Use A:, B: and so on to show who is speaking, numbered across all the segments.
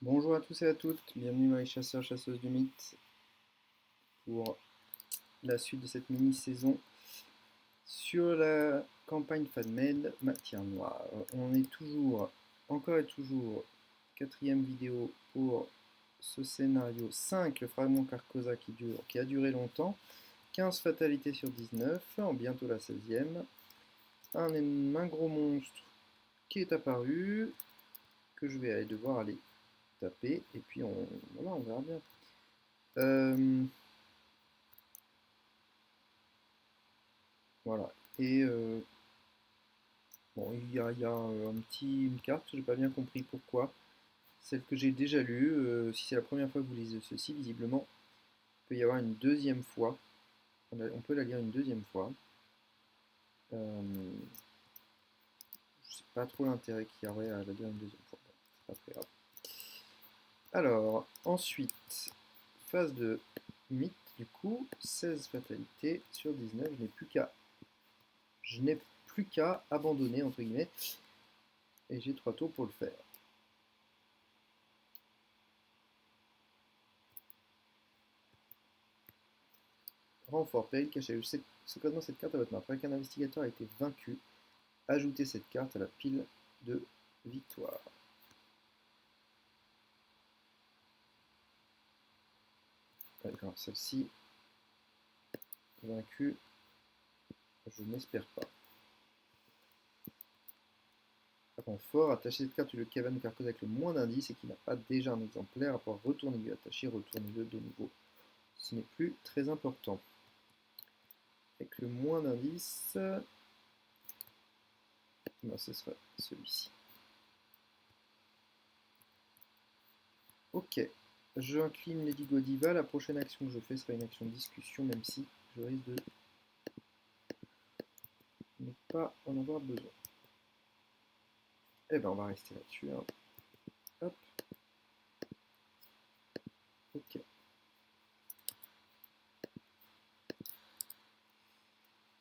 A: Bonjour à tous et à toutes, bienvenue dans les chasseurs-chasseuses du mythe pour la suite de cette mini-saison sur la campagne FanMed Matière Noire. On est toujours, encore et toujours, quatrième vidéo pour ce scénario 5, le fragment Carcosa qui a duré longtemps, 15 fatalités sur 19, bientôt la 16e, un gros monstre qui est apparu, que je vais devoir aller taper, et puis voilà, on verra bien. Voilà. Et bon, il y a une carte, j'ai pas bien compris pourquoi. Celle que j'ai déjà lue, si c'est la première fois que vous lisez ceci, visiblement, il peut y avoir une deuxième fois. On peut la lire une deuxième fois. Je sais pas trop l'intérêt qu'il y aurait à la lire une deuxième fois. Bon, c'est pas très grave. Alors, ensuite, phase de mythe, du coup, 16 fatalités sur 19. Je n'ai plus qu'à abandonner, entre guillemets, et j'ai 3 tours pour le faire. Renfort, péril caché. Secrètement cette carte à votre main. Après qu'un investigateur a été vaincu, ajoutez cette carte à la pile de victoire. D'accord, celle-ci, vaincu, je n'espère pas. Renfort, attachez cette carte le cabane carcose avec le moins d'indices et qui n'a pas déjà un exemplaire. Après retournez-lui attaché, retournez-le de nouveau. Ce n'est plus très important. Avec le moins d'indices, ben, ce sera celui-ci. Ok, je incline Lady Godiva. La prochaine action que je fais sera une action de discussion, même si je risque de ne pas en avoir besoin. Eh ben on va rester là-dessus. Hein. Hop. Ok.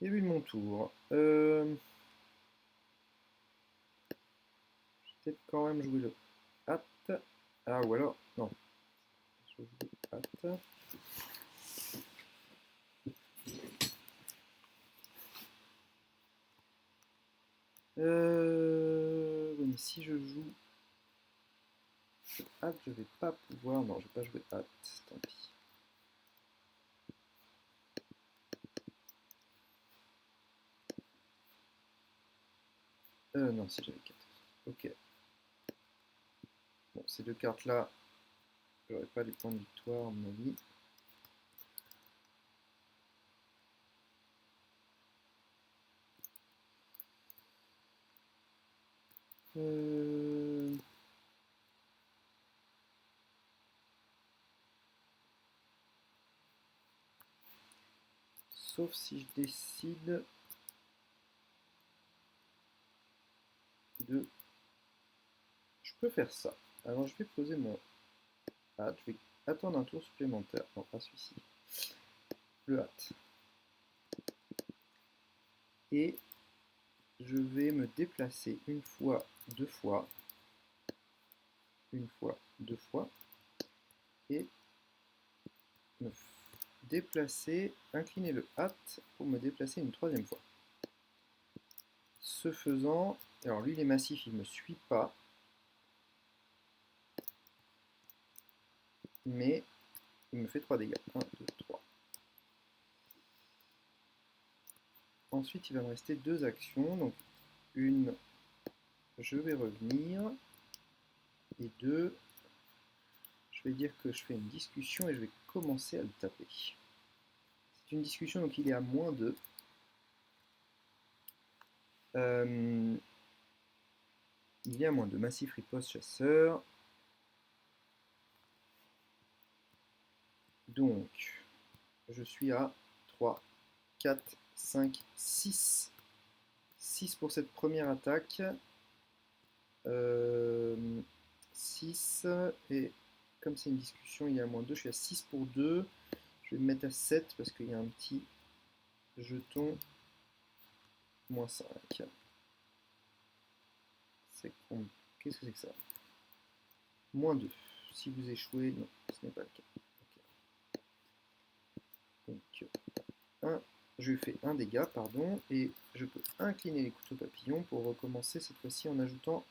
A: Début de mon tour. Je vais peut-être quand même jouer le hâte. Ah ou alors. Non. Je joue le hâte. Oui, mais si je joue hâte, je vais pas pouvoir. Non, je vais pas jouer hâte. Tant pis. Non, si j'avais 14. Ok. Bon, ces deux cartes-là, j'aurais pas les points de victoire, à mon avis. Sauf si je décide de... Je peux faire ça. Alors je vais poser mon hâte. Je vais attendre un tour supplémentaire. Non, pas celui-ci. Le hâte. Et je vais me déplacer une fois, deux fois, une fois, deux fois, et me déplacer, incliner le hâte pour me déplacer une troisième fois. Ce faisant, alors lui il est massif, il ne me suit pas, mais il me fait 3 dégâts. 1, 2, 3. Ensuite il va me rester deux actions, donc une, je vais revenir, et deux, je vais dire que je fais une discussion et je vais commencer à le taper. C'est une discussion, donc il est à moins 2. Il est à moins 2. Massif riposte chasseur. Donc, je suis à 3, 4, 5, 6. 6 pour cette première attaque. 6. Et comme c'est une discussion, il est à moins 2. Je suis à 6 pour 2. Je vais me mettre à 7 parce qu'il y a un petit jeton. Moins 5. C'est Qu'est-ce que c'est que ça? -2. Si vous échouez, non, ce n'est pas le cas. Okay. Donc, je fais un dégât, pardon, et je peux incliner les couteaux papillons pour recommencer cette fois-ci en ajoutant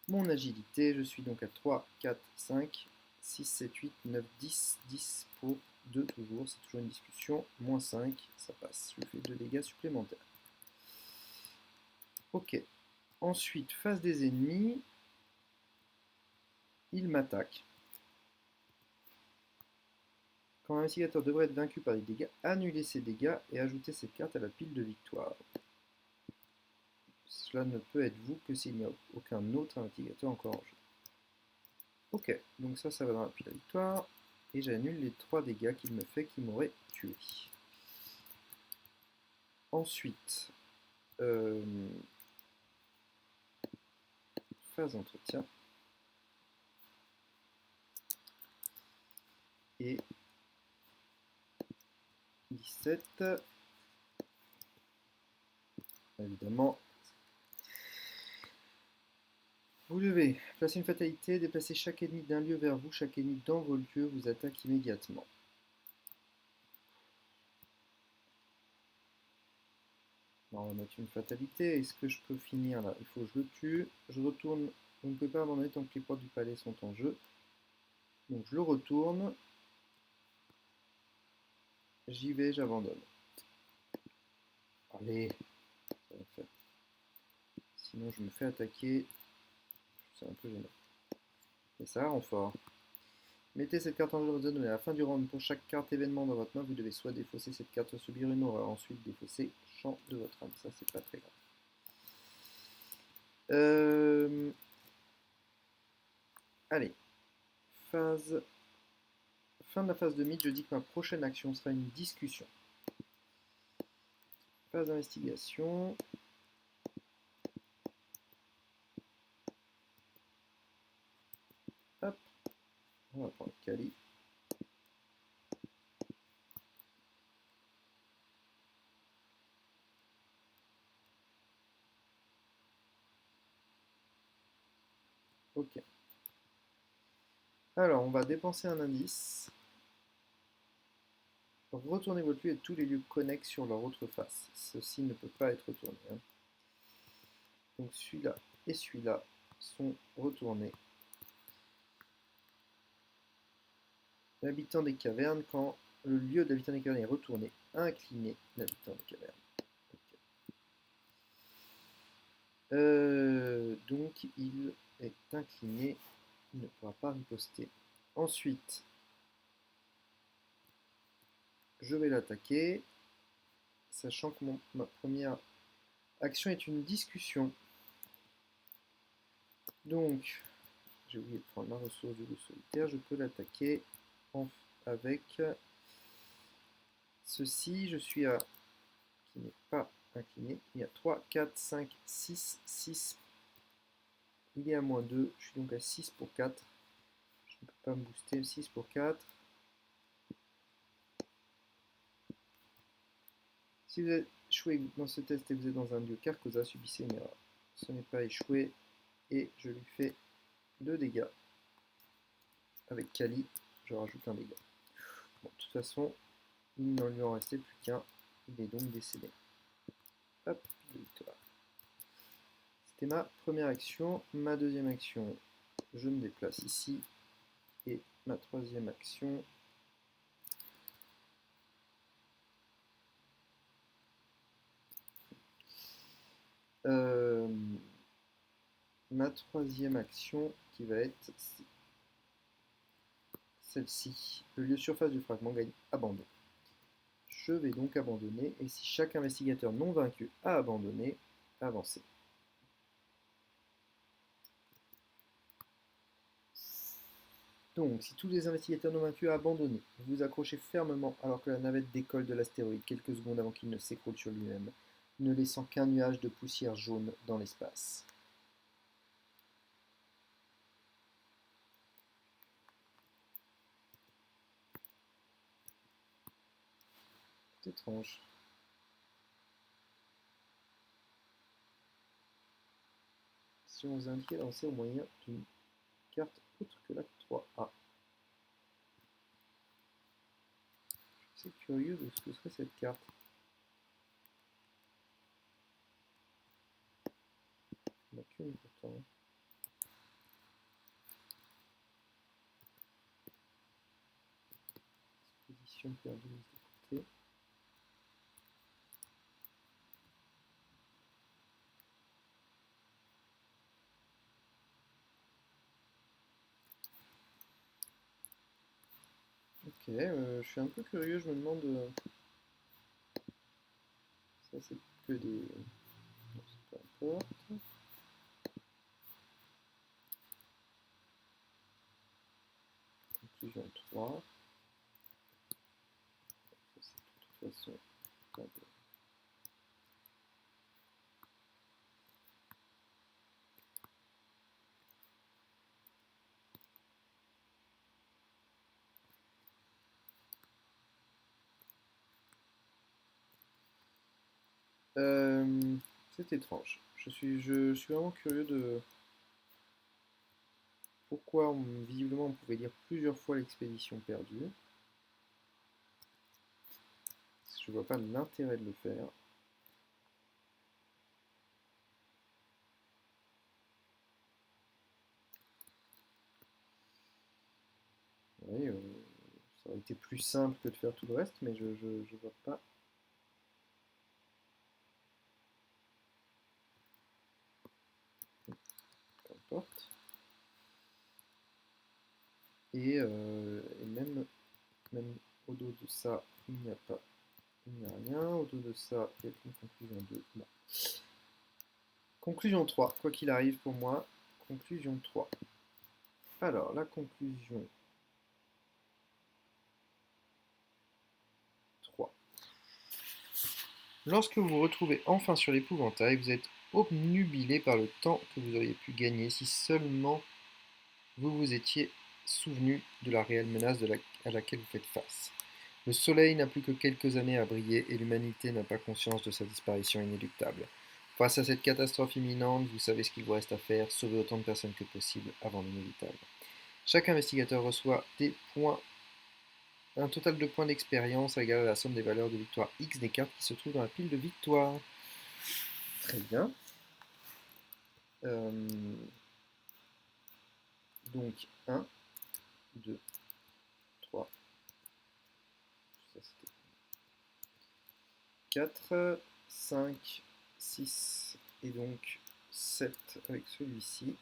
A: mon agilité. Je suis donc à 3, 4, 5, 6, 7, 8, 9, 10, 10 pour 2 toujours, c'est toujours une discussion, moins 5, ça passe, je fais 2 dégâts supplémentaires. Ok, ensuite, face des ennemis, il m'attaque. Quand un investigateur devrait être vaincu par des dégâts, annulez ses dégâts et ajoutez cette carte à la pile de victoire. Cela ne peut être vous que s'il n'y a aucun autre investigateur encore en jeu. Ok, donc ça va dans la pile à victoire. Et j'annule les 3 dégâts qu'il me fait qui m'auraient tué. Ensuite, phase d'entretien. Et 17. Évidemment. Vous devez placer une fatalité, déplacer chaque ennemi d'un lieu vers vous, chaque ennemi dans vos lieux vous attaque immédiatement. Alors, on va mettre une fatalité. Est-ce que je peux finir là? Il faut que je le tue. Je retourne. Vous ne pouvez pas abandonner tant que les portes du palais sont en jeu. Donc je le retourne. J'y vais, j'abandonne. Allez, ça va faire. Sinon je me fais attaquer. C'est un peu gênant. Et ça rend fort. Mettez cette carte en jeu de donner à la fin du round. Pour chaque carte événement dans votre main, vous devez soit défausser cette carte, soit subir une horreur. Ensuite, défausser champ de votre âme. Ça, c'est pas très grave. Allez. Fin de la phase de mythe, je dis que ma prochaine action sera une discussion. Phase d'investigation. Hop. On va prendre Kali. Ok. Alors, on va dépenser un indice. Retournez votre lieu et tous les lieux connexes sur leur autre face. Ceci ne peut pas être retourné. Hein. Donc celui-là et celui-là sont retournés. L'habitant des cavernes, quand le lieu de l'habitant des cavernes est retourné, incliné l'habitant des cavernes. Okay. Donc il est incliné, il ne pourra pas riposter. Ensuite, je vais l'attaquer, sachant que ma première action est une discussion. Donc, j'ai oublié de prendre la ressource du loup solitaire, je peux l'attaquer avec ceci. Je suis à, qui n'est pas incliné, il y a 3, 4, 5, 6, 6. Il est à moins 2, je suis donc à 6 pour 4. Je ne peux pas me booster, 6 pour 4. Si vous êtes échoué dans ce test et vous êtes dans un lieu Carcosa, subissez une erreur. Ce n'est pas échoué et je lui fais 2 dégâts. Avec Kali, je rajoute un dégât. Bon, de toute façon, il n'en lui en restait plus qu'un. Il est donc décédé. Hop, de victoire. C'était ma première action. Ma deuxième action, je me déplace ici. Et ma troisième action, qui va être celle-ci. Le lieu surface du fragment gagne abandon. Je vais donc abandonner, et si chaque investigateur non vaincu a abandonné, avancer. Donc, si tous les investigateurs non vaincus ont abandonné, vous vous accrochez fermement alors que la navette décolle de l'astéroïde quelques secondes avant qu'il ne s'écroule sur lui-même, ne laissant qu'un nuage de poussière jaune dans l'espace. C'est étrange. Si on vous indique d'avancer au moyen d'une carte autre que la curieux de ce que serait cette carte. Il n'y en a qu'une pourtant. Position perdue mise de côté. Ok, je suis un peu curieux, je me demande. Ça c'est que des. Non, peu importe. Conclusion 3. Ça c'est de toute façon pas de. C'est étrange. Je suis vraiment curieux de pourquoi visiblement on pouvait lire plusieurs fois l'expédition perdue. Je vois pas l'intérêt de le faire. Oui, ça aurait été plus simple que de faire tout le reste, mais je vois pas. Peu importe. Et même au dos de ça, il n'y a pas. Il n'y a rien. Au dos de ça, il y a une conclusion 2. Bon. Conclusion 3, quoi qu'il arrive pour moi. Conclusion 3. Alors, la conclusion 3. Lorsque vous vous retrouvez enfin sur l'épouvantail, vous êtes obnubilé par le temps que vous auriez pu gagner si seulement vous vous étiez souvenu de la réelle menace à laquelle vous faites face. Le soleil n'a plus que quelques années à briller et l'humanité n'a pas conscience de sa disparition inéluctable. Face à cette catastrophe imminente, vous savez ce qu'il vous reste à faire, sauver autant de personnes que possible avant l'inévitable. Chaque investigateur reçoit un total de points d'expérience égal à la somme des valeurs de victoire X des cartes qui se trouvent dans la pile de victoire. Très bien. Donc 1, 2, 3, ça c'était 4, 5, 6 et donc 7 avec celui-ci.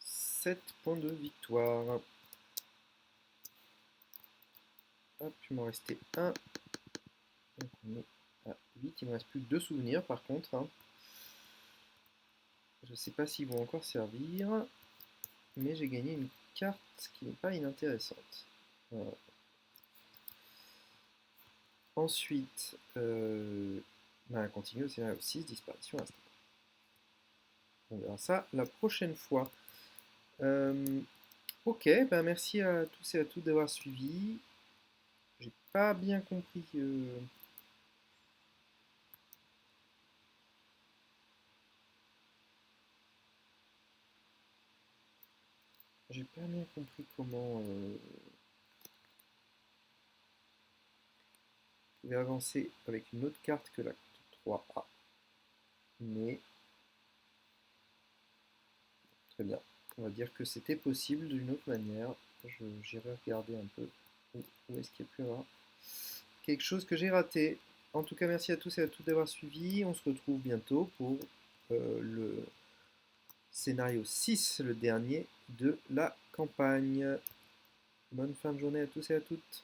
A: 7 points de victoire. Hop, il m'en restait 1. Donc on est à 8. Il me reste plus que 2 souvenirs par contre. Hein. Je ne sais pas s'ils vont encore servir. Mais j'ai gagné une carte qui n'est pas inintéressante. Voilà. Ensuite, continue au scénario 6, disparition instantanée. On verra ça la prochaine fois. Ok, ben merci à tous et à toutes d'avoir suivi. J'ai pas bien compris. J'ai pas bien compris comment je pouvais avancer avec une autre carte que la 3A. Mais très bien. On va dire que c'était possible d'une autre manière. J'irai regarder un peu où est-ce qu'il y a pu avoir quelque chose que j'ai raté. En tout cas, merci à tous et à toutes d'avoir suivi. On se retrouve bientôt pour le scénario 6, le dernier de la campagne. Bonne fin de journée à tous et à toutes.